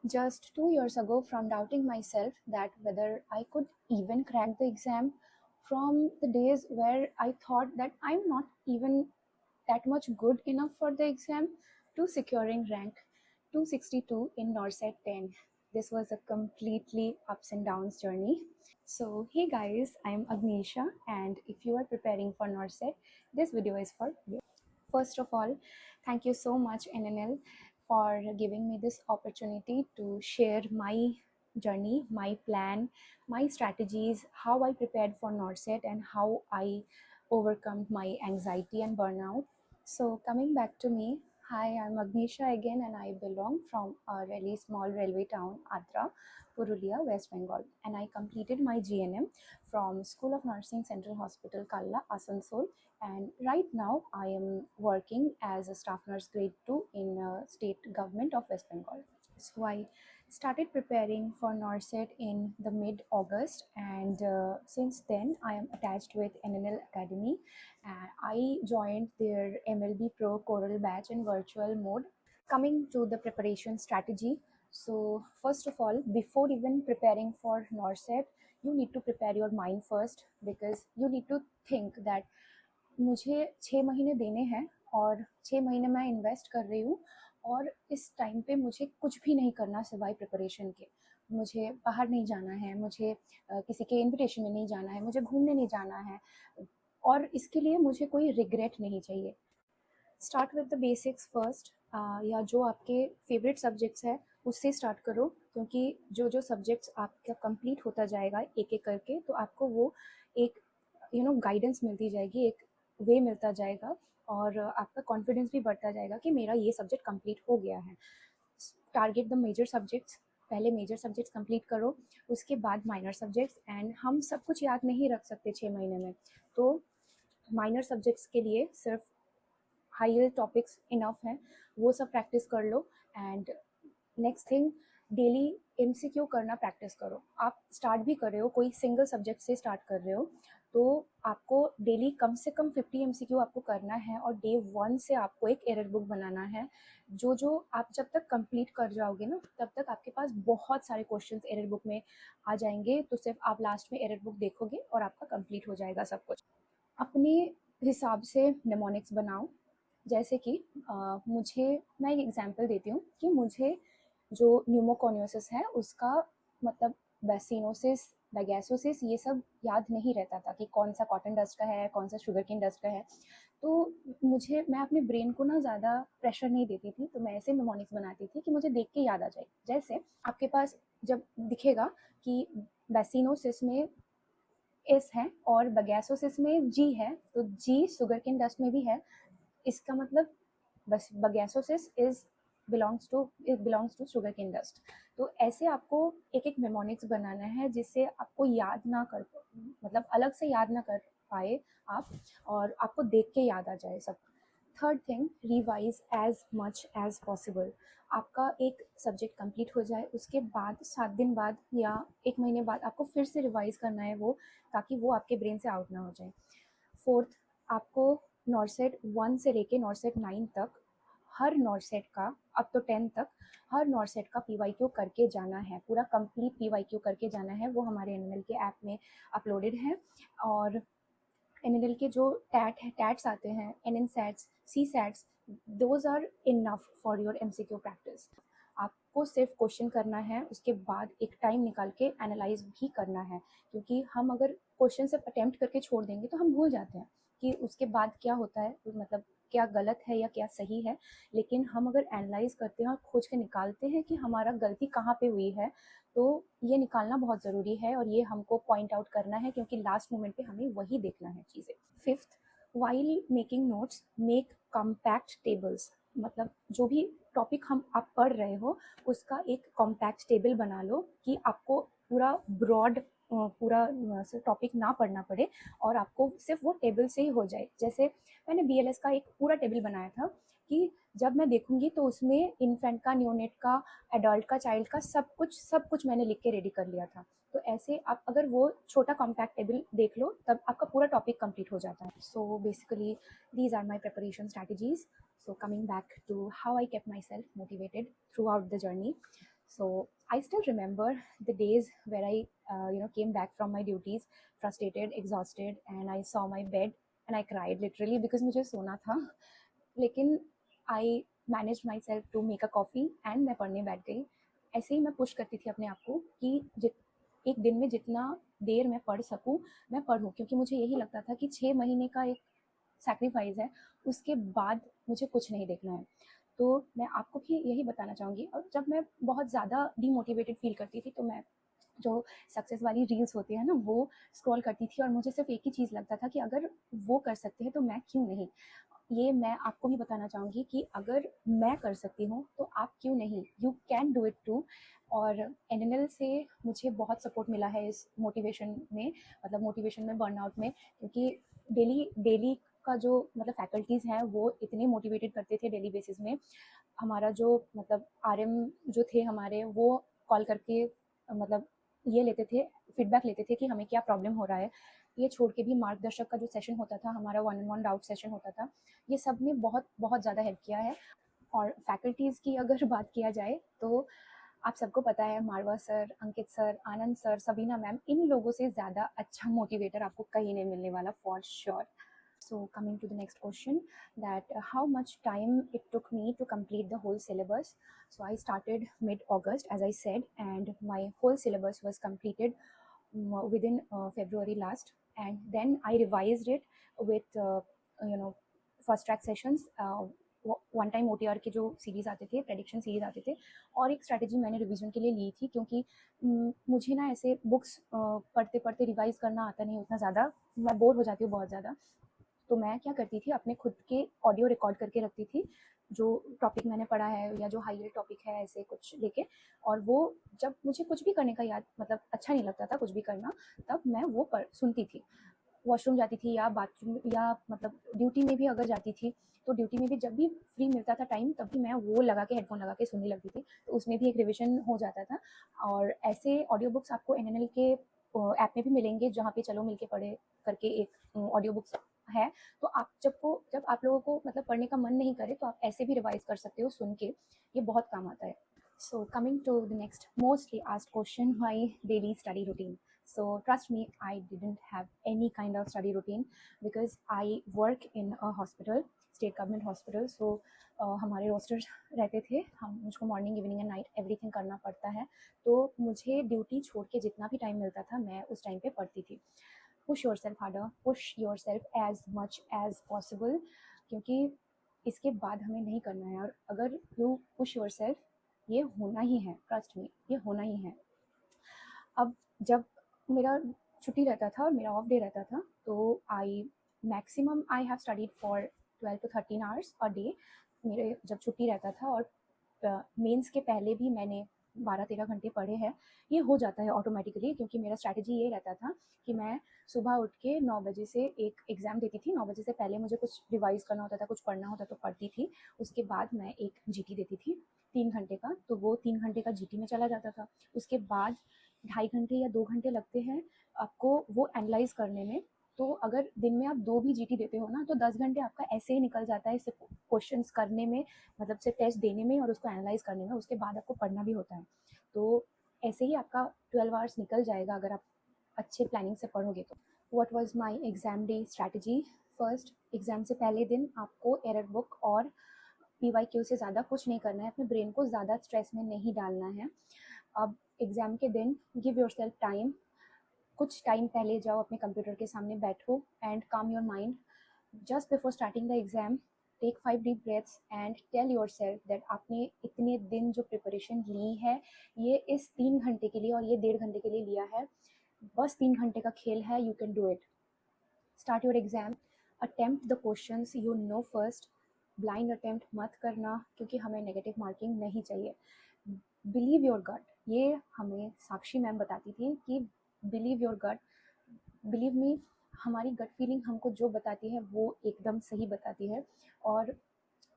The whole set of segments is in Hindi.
Just 2 years ago, from doubting myself that whether I could even crack the exam, from the days where I thought that I'm not even that much good enough for the exam, to securing rank 262 in NORCET 10. This was a completely ups and downs journey. So, hey guys, I'm Agnisha, and if you are preparing for NORCET, this video is for you. First of all, thank you so much, NNL, for giving me this opportunity to share my journey, my plan, my strategies, how I prepared for NORCET, and how I overcome my anxiety and burnout. So, coming back to me, hi, I'm Agnisha again, and I belong from a really small railway town, Adra, Purulia, West Bengal, and I completed my GNM from School of Nursing Central Hospital, Kalla, Asansol, and right now I am working as a staff nurse grade 2 in state government of West Bengal. So I started preparing for NORCET in the mid August, and since then I am attached with NNL Academy, and I joined their MLB Pro Choral batch in virtual mode. Coming to the preparation strategy, so first of all, before even preparing for NORCET, you need to prepare your mind first, because you need to think that मुझे 6 महीने देने हैं और 6 महीने मैं इन्वेस्ट कर रही हूँ, और इस टाइम पे मुझे कुछ भी नहीं करना सिवाय प्रिपरेशन के। मुझे बाहर नहीं जाना है, मुझे किसी के इनविटेशन में नहीं जाना है, मुझे घूमने नहीं जाना है, और इसके लिए मुझे कोई रिग्रेट नहीं चाहिए। Start with the basics first, या जो आपके फेवरेट सब्जेक्ट्स है उससे स्टार्ट करो, क्योंकि जो जो सब्जेक्ट्स आपका कंप्लीट होता जाएगा एक एक करके, तो आपको वो एक गाइडेंस मिलती जाएगी, एक वे मिलता जाएगा, और आपका कॉन्फिडेंस भी बढ़ता जाएगा कि मेरा ये सब्जेक्ट कंप्लीट हो गया है। टारगेट द मेजर सब्जेक्ट्स, पहले मेजर सब्जेक्ट्स कंप्लीट करो, उसके बाद माइनर सब्जेक्ट्स। एंड हम सब कुछ याद नहीं रख सकते 6 महीने में, तो माइनर सब्जेक्ट्स के लिए सिर्फ हाई टॉपिक्स इनफ हैं, वो सब प्रैक्टिस कर लो। And next thing, daily MCQ करना प्रैक्टिस करो। आप स्टार्ट भी कर रहे हो, कोई सिंगल सब्जेक्ट से स्टार्ट कर रहे हो, तो आपको डेली कम से कम 50 MCQ आपको करना है, और डे 1 से आपको एक एरर बुक बनाना है। जो जो आप जब तक कंप्लीट कर जाओगे ना, तब तक आपके पास बहुत सारे क्वेश्चंस एरर बुक में आ जाएंगे, तो सिर्फ आप लास्ट में एरर बुक देखोगे और आपका कंप्लीट हो जाएगा सब कुछ। अपने हिसाब से निमोनिक्स बनाओ, जैसे कि मैं एक एग्जांपल देती हूँ कि मुझे जो न्यूमोकोनियोसिस है उसका मतलब बेसिनोसिस, बैगैसोसिस, ये सब याद नहीं रहता था कि कौन सा कॉटन डस्ट का है, कौन सा शुगर केन डस्ट का है। तो मैं अपने ब्रेन को ना ज़्यादा प्रेशर नहीं देती थी, तो मैं ऐसे निमोनिक्स बनाती थी कि मुझे देख के याद आ जाए। जैसे आपके पास जब दिखेगा कि बेसिनोसिस में एस है और बगैसोसिस में जी है, तो जी शुगर केन डस्ट में भी है, इसका मतलब बस bagassosis belongs to sugar cane dust. तो ऐसे आपको एक एक मेमोनिक्स बनाना है, जिससे आपको याद ना कर, मतलब अलग से याद ना कर पाए आप, और आपको देख के याद आ जाए सब। Third thing, revise as much as possible. आपका एक सब्जेक्ट कंप्लीट हो जाए, उसके बाद 7 दिन बाद या 1 महीने बाद आपको फिर से रिवाइज करना है वो, ताकि वो आपके ब्रेन से आउट ना हो जाए। फोर्थ, आपको नॉर्सेट 1 से लेके नॉर्सेट 9 तक, हर नॉर्सेट का, अब तो 10 तक, हर नॉर्सेट का PYQ करके जाना है, पूरा कंप्लीट PYQ करके जाना है। वो हमारे NNL के ऐप में अपलोडेड है। और NNL के जो टैट्स आते हैं, NN sets, C sets, those are enough for your MCQ practice. आपको सिर्फ क्वेश्चन करना है, उसके बाद एक टाइम निकाल के एनालाइज भी करना है, क्योंकि हम अगर क्वेश्चन से अटेम्प्ट करके छोड़ देंगे तो हम भूल जाते हैं कि उसके बाद क्या होता है, मतलब क्या गलत है या क्या सही है। लेकिन हम अगर एनालाइज करते हैं और खोज के निकालते हैं कि हमारा गलती कहाँ पे हुई है, तो ये निकालना बहुत ज़रूरी है, और ये हमको पॉइंट आउट करना है, क्योंकि लास्ट मोमेंट पे हमें वही देखना है चीज़ें। Fifth, while making notes make compact tables. मतलब जो भी टॉपिक आप पढ़ रहे हो उसका एक कॉम्पैक्ट टेबल बना लो, कि आपको पूरा ब्रॉड पूरा टॉपिक ना पढ़ना पड़े, और आपको सिर्फ वो टेबल से ही हो जाए। जैसे मैंने BLS का एक पूरा टेबल बनाया था, कि जब मैं देखूंगी तो उसमें इन्फेंट का, न्योनेट का, एडल्ट का, चाइल्ड का, सब कुछ मैंने लिख के रेडी कर लिया था। तो ऐसे आप अगर वो छोटा कॉम्पैक्ट टेबल देख लो, तब आपका पूरा टॉपिक कंप्लीट हो जाता है। So basically these are my preparation strategies. So coming back to how I kept myself motivated throughout the journey. So I still remember the days where I, came back from my duties, frustrated, exhausted, and I saw my bed and I cried literally because मुझे सोना था. लेकिन I manage myself to make a coffee and मैं पढ़ने बैठ गई. ऐसे ही मैं पुश करती थी अपने आप को कि एक दिन में जितना देर मैं पढ़ सकूं मैं पढ़ूं, क्योंकि मुझे यही लगता था कि 6 महीने का एक सैक्रिफाइस है, उसके बाद मुझे कुछ नहीं देखना है. तो मैं आपको भी यही बताना चाहूँगी. और जब मैं बहुत ज़्यादा डीमोटिवेटेड फील करती थी तो मैं जो सक्सेस वाली रील्स होती है ना वो स्क्रॉल करती थी, और मुझे सिर्फ एक ही चीज़ लगता था कि अगर वो कर सकते हैं तो मैं क्यों नहीं. ये मैं आपको भी बताना चाहूँगी कि अगर मैं कर सकती हूँ तो आप क्यों नहीं, you can do it too. और एनएनएल से मुझे बहुत सपोर्ट मिला है इस मोटिवेशन में, मतलब मोटिवेशन में, बर्नआउट में, क्योंकि डेली डेली का जो मतलब फैकल्टीज़ हैं वो इतने मोटिवेटेड करते थे डेली बेसिस में. हमारा जो मतलब आरएम जो थे हमारे, वो कॉल करके मतलब ये लेते थे, फीडबैक लेते थे कि हमें क्या प्रॉब्लम हो रहा है. ये छोड़ के भी मार्गदर्शक का जो सेशन होता था, हमारा one on one doubt session होता था, ये सब ने बहुत बहुत ज़्यादा हेल्प किया है. और फैकल्टीज़ की अगर बात किया जाए तो आप सबको पता है, मारवा सर, अंकित सर, आनंद सर, सबीना मैम, इन लोगों से ज़्यादा अच्छा मोटिवेटर आपको कहीं नहीं मिलने वाला, for sure. So coming to the next question, that how much time it took me to complete the whole syllabus. So I started mid August, as I said, and my whole syllabus was completed within February last, and then I revised it with you know first track sessions, one time OTR के जो सीरीज आते थे, प्रेडिक्शन सीरीज आते थे, और एक स्ट्रैटेजी मैंने रिवीजन के लिए ली थी, क्योंकि मुझे ना ऐसे बुक्स पढ़ते पढ़ते रिवाइज करना आता नहीं उतना ज़्यादा, मैं बोर हो जाती हूँ बहुत ज़्यादा. तो मैं क्या करती थी, अपने खुद के ऑडियो रिकॉर्ड करके रखती थी, जो टॉपिक मैंने पढ़ा है या जो हाई टॉपिक है ऐसे कुछ लेके. और वो जब मुझे कुछ भी करने का याद मतलब अच्छा नहीं लगता था कुछ भी करना, तब मैं वो सुनती थी. वॉशरूम जाती थी या बाथरूम या मतलब ड्यूटी में भी अगर जाती थी, तो ड्यूटी में भी जब भी फ्री मिलता था टाइम, तब भी मैं वो लगा के हेडफोन लगा के सुनने लगती थी, तो उसमें भी एक रिविजन हो जाता था. और ऐसे ऑडियो बुक्स आपको एनएनएल के ऐप में भी मिलेंगे, जहाँ पे चलो मिलके पढ़े करके एक ऑडियो बुक्स है. तो आप जब आप लोगों को मतलब पढ़ने का मन नहीं करे, तो आप ऐसे भी रिवाइज कर सकते हो सुन के, ये बहुत काम आता है. So coming to the next mostly asked question, my daily study routine. So trust me, I didn't have any kind of study routine because I work in a hospital, state government hospital. So हमारे रोस्टर्स रहते थे, हम मुझको morning evening and night everything करना पड़ता है. तो मुझे ड्यूटी छोड़ के जितना भी टाइम मिलता था मैं उस टाइम पे पढ़ती थी. Push yourself harder, push yourself as much as possible, क्योंकि इसके बाद हमें नहीं करना है. और अगर यू पुश योर सेल्फ, ये होना ही है, ट्रस्ट मी, ये होना ही है. अब जब मेरा छुट्टी रहता था और मेरा ऑफ डे रहता था, तो maximum I have studied for 12 to 13 hours a day. मेरे जब छुट्टी रहता था, और मेंस के पहले भी मैंने 12-13 घंटे पढ़े हैं. ये हो जाता है ऑटोमेटिकली, क्योंकि मेरा स्ट्रैटेजी ये रहता था कि मैं सुबह उठ के 9 बजे से एक एग्ज़ाम देती थी. 9 बजे से पहले मुझे कुछ रिवाइज़ करना होता था, कुछ पढ़ना होता तो पढ़ती थी. उसके बाद मैं एक जीटी देती थी 3 घंटे का, तो वो 3 घंटे का जीटी में चला जाता था. उसके बाद 2.5 घंटे या 2 घंटे लगते हैं आपको वो एनालाइज करने में. तो अगर दिन में आप 2 भी जीटी देते हो ना, तो 10 घंटे आपका ऐसे ही निकल जाता है सिर्फ क्वेश्चंस करने में, मतलब सिर्फ टेस्ट देने में और उसको एनालाइज करने में. उसके बाद आपको पढ़ना भी होता है. तो ऐसे ही आपका 12 आवर्स निकल जाएगा अगर आप अच्छे प्लानिंग से पढ़ोगे तो. What was my exam day strategy? First, exam से पहले दिन आपको एरर बुक और PYQ से ज़्यादा कुछ नहीं करना है, अपने ब्रेन को ज़्यादा स्ट्रेस में नहीं डालना है. अब एग्ज़ाम के दिन गिव योर सेल्फ टाइम. कुछ टाइम पहले जाओ, अपने कंप्यूटर के सामने बैठो and calm your mind. Just before starting the exam, take 5 deep breaths and tell yourself that आपने इतने दिन जो प्रिपरेशन ली है, ये इस 3 घंटे के लिए और ये 1.5 घंटे के लिए लिया है. बस 3 घंटे का खेल है, you can do it. Start your exam, attempt the questions you know first. Blind attempt मत करना, क्योंकि हमें नेगेटिव मार्किंग नहीं चाहिए. बिलीव योर गट, ये हमें साक्षी मैम बताती थी कि believe your gut. Believe me, हमारी गट फीलिंग हमको जो बताती है वो एकदम सही बताती है. और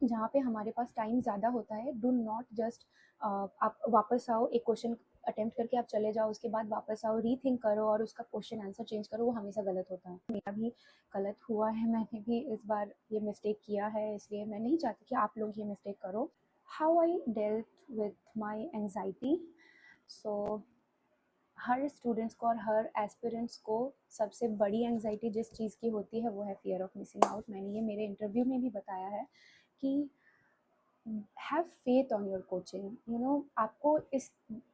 जहाँ पे हमारे पास टाइम ज़्यादा होता है, डू नॉट जस्ट आप वापस आओ, एक क्वेश्चन अटेम्प्ट करके आप चले जाओ, उसके बाद वापस आओ, रीथिंक करो और उसका क्वेश्चन आंसर चेंज करो, वो हमेशा गलत होता है. मेरा भी गलत हुआ है, मैंने भी इस बार ये मिस्टेक किया है, इसलिए मैं नहीं चाहती कि आप लोग ये मिस्टेक करो. How I dealt with my anxiety. So her students को और हर एस्पिरेंट्स को सबसे बड़ी एंजाइटी जिस चीज़ की होती है वो है फियर ऑफ मिसिंग आउट। मैंने ये मेरे इंटरव्यू में भी बताया है कि have faith on your coaching, you know, आपको इस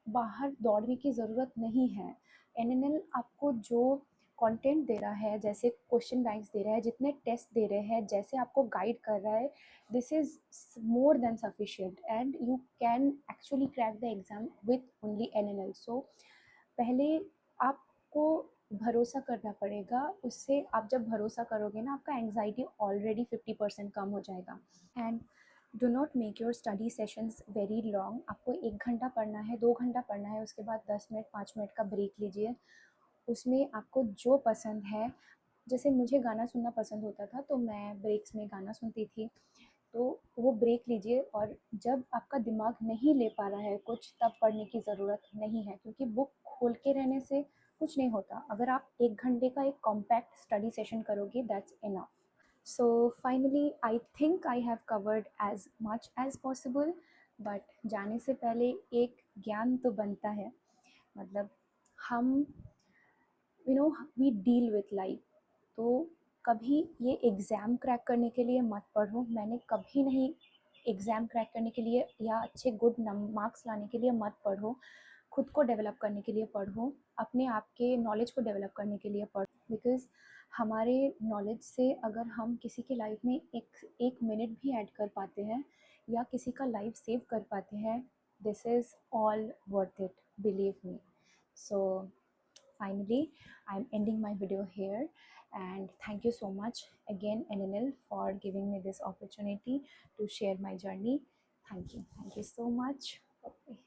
बाहर दौड़ने की ज़रूरत नहीं है। एनएनएल आपको जो कंटेंट दे रहा है, जैसे क्वेश्चन बैंक्स दे रहा है, जितने टेस्ट दे रहे हैं, जैसे आपको गाइड कर रहा है, this is more than sufficient and you can actually crack the exam with only NNL. So पहले आपको भरोसा करना पड़ेगा। उससे आप जब भरोसा करोगे ना, आपका एंग्जाइटी ऑलरेडी 50% कम हो जाएगा। And do not make your study sessions very long. आपको 1 घंटा पढ़ना है, 2 घंटा पढ़ना है, उसके बाद 10 मिनट 5 मिनट का ब्रेक लीजिए। उसमें आपको जो पसंद है, जैसे मुझे गाना सुनना पसंद होता था तो मैं ब्रेक्स में गाना सुनती थी, तो वो ब्रेक लीजिए। और जब आपका दिमाग नहीं ले पा रहा है कुछ, तब पढ़ने की ज़रूरत नहीं है, क्योंकि बुक खोल के रहने से कुछ नहीं होता। अगर आप 1 घंटे का एक कॉम्पैक्ट स्टडी सेशन करोगे, that's enough. So finally, I think I have covered as much as possible, but जाने से पहले एक ज्ञान तो बनता है। मतलब हम, you know, we deal with life. तो कभी ये एग्ज़ाम क्रैक करने के लिए मत पढ़ो। मैंने कभी नहीं एग्ज़ाम क्रैक करने के लिए या अच्छे गुड मार्क्स लाने के लिए मत पढ़ो। खुद को डेवलप करने के लिए पढ़ो, अपने आप के नॉलेज को डेवलप करने के लिए पढ़ो। बिकॉज़ हमारे नॉलेज से अगर हम किसी की लाइफ में एक एक मिनट भी ऐड कर पाते हैं या किसी का लाइफ सेव कर पाते हैं, this is all worth it, believe me. So finally, I'm ending my video here, and thank you so much again, NNL, for giving me this opportunity to share my journey. Thank you so much. Bye.